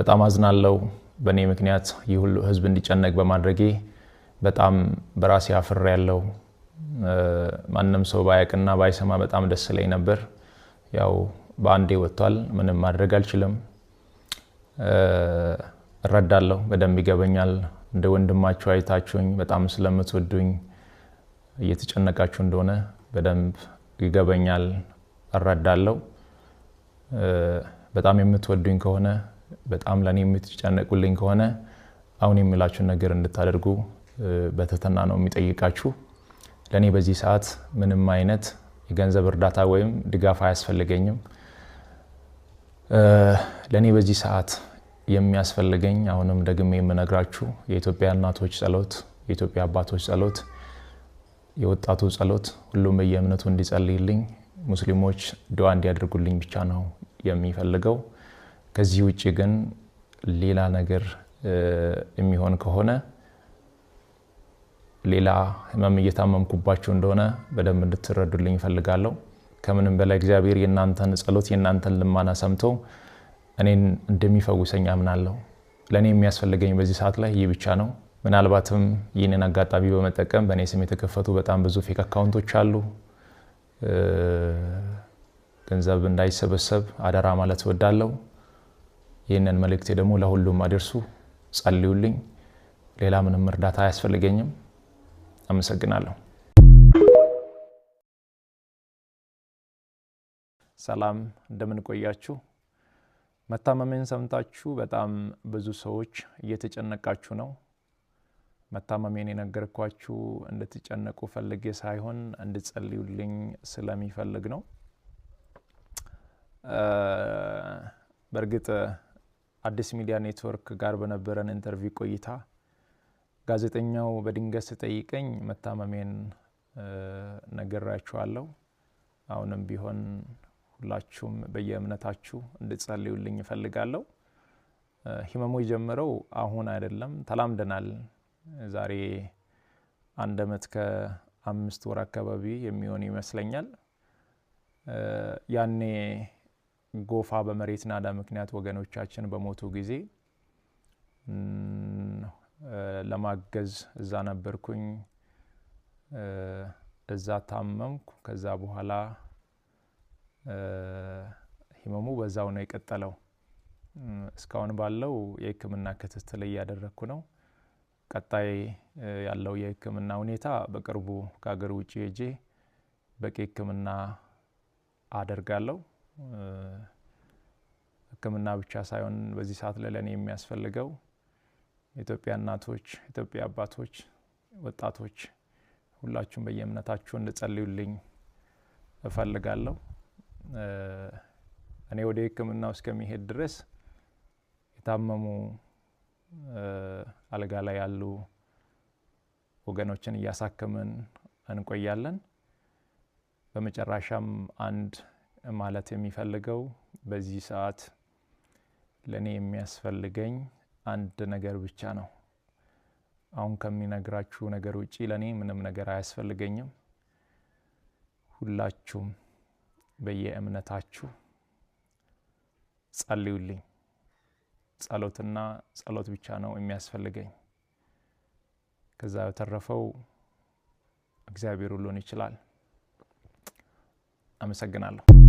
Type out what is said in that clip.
በጣም አዝናለሁ በኔ ምክንያት ይሁሉ ህዝብ እንዲጨነቅ በማድረጌ በጣም በራሴ አፍሬያለሁ ማንንም ሰው ባያቅና ባይሰማ በጣም ደስ ይለኝ ነበር ያው በአንዴ ወጥቷል ምንም ማድረግ አልችልም እረዳለሁ በደንብ ይገበኛል እንደ ወንድማችሁ አይታችሁኝ በጣም ስለምትወዱኝ እየተጨነቃችሁ እንደሆነ በደንብ ይገበኛል እረዳለሁ በጣም የምትወዱኝ ከሆነ በጣም ለኔ የምትጨነቁልኝ ከሆነ አሁን የምላችሁ ነገር እንድታደርጉ በተተና ነው የሚጠይቃችሁ ለኔ በዚህ ሰዓት ምንም አይነት የገንዘብ እርዳታ ወይም ድጋፍ አያስፈልገኝም ለኔ በዚህ ሰዓት የሚያስፈልገኝ አሁንም ደግሜ የምነግራችሁ የኢትዮጵያ እናቶች ጸሎት የኢትዮጵያ አባቶች ጸሎት የወጣቱ ጸሎት ሁሉም በየእምነቱ እንዲጸልይልኝ ሙስሊሞች ዱዓ እንዲያደርጉልኝ ብቻ ነው የሚፈልገው ከዚህ ውጪ ግን ሌላ ነገር የሚሆን ከሆነ ሌላ ህመም እየታመምኩባችሁ እንደሆነ በደንብ እንድትረዱልኝ ፈልጋለሁ ከምንም በላይ እግዚአብሔር የናንተን ጸሎት የናንተን ልማና ሰምቶ እኔን እንደሚፈውሰኝ አምናለሁ ለኔ የሚያስፈልገኝ በዚህ ሰዓት ላይ ይህ ብቻ ነው ምናልባትም ይህንን አጋጣሚ በመጠቀም በኔ ስም የተከፈቱ በጣም ብዙ ፌክ አካውንቶች አሉ ገንዘብ እንዳይሰበሰብ አደራ ማለት ወዳለው ይህንን መልእክቴ ደግሞ ለሁሉም አድርሱ ጸልዩልኝ ሌላ ምንም እርዳታ አያስፈልገኝም አመሰግናለሁ ሰላም እንደምን ቆያችሁ መታመሜን ሰምታችሁ በጣም ብዙ ሰዎች እየተጨነቃችሁ ነው መታመሜን የነገርኳችሁ እንድትጨነቁ ፈልጌ ሳይሆን እንድትጸልዩልኝ ስለሚፈልግ ነው በርግጥ አዲስ ሚዲያ ኔትወርክ ጋር በነበረን ኢንተርቪው ቆይታ ጋዜጠኛው በድንገት ሲጠይቀኝ መታመሜን ነገራችኋለሁ አሁንም ቢሆን ሁላችሁም በየእምነታችሁ እንድትጸልዩልኝ ፈልጋለሁ ህመሙ የጀመረው አሁን አይደለም ተላምደናል ዛሬ አንድ አመት ከ5 ወር አካባቢ የሚሆን ይመስለኛል ያኔ ጎፋ በመሬት ናዳ ምክንያት ወገኖቻችን በሞቱ ጊዜ ለማገዝ እዛ ነበርኩኝ እዛ ታመምኩ ከዛ በኋላ ህመሙ በዛው ነው የቀጠለው እስካሁን ባለው የህክምና ክትትል ያደረኩ ነው ቀጣይ ያለው የህክምና ሁኔታ በቅርቡ ከሀገር ውጪ ሄጄ በቂ ህክምና አደርጋለሁ ህክምና ብቻ ሳይሆን በዚህ ሰዓት ለኔ የሚያስፈልገው ኢትዮጵያ እናቶች ኢትዮጵያ አባቶች ወጣቶች ሁላችሁም በየእምነታችሁ እንድትጸልዩልኝ እፈልጋለሁ እኔ ወደ ህክምናው እስከሚሄድ ድረስ የታመሙ አልጋ ላይ ያሉ ወገኖችን ያሳከመን እንቆያለን በመጨረሻም አንድ ማለት የሚፈልገው በዚህ ሰዓት ለኔ የሚያስፈልገኝ አንድ ነገር ብቻ ነው አሁን ከሚነግራችሁ ነገር ውጪ ለኔ ምንም ነገር አያስፈልገኝም ሁላችሁም በየእምነታችሁ ጸልዩልኝ ጸሎትና ጸሎት ብቻ ነው የሚያስፈልገኝ ከዛ ተረፈው እግዚአብሔር ሁሉን ይችላል አመሰግናለሁ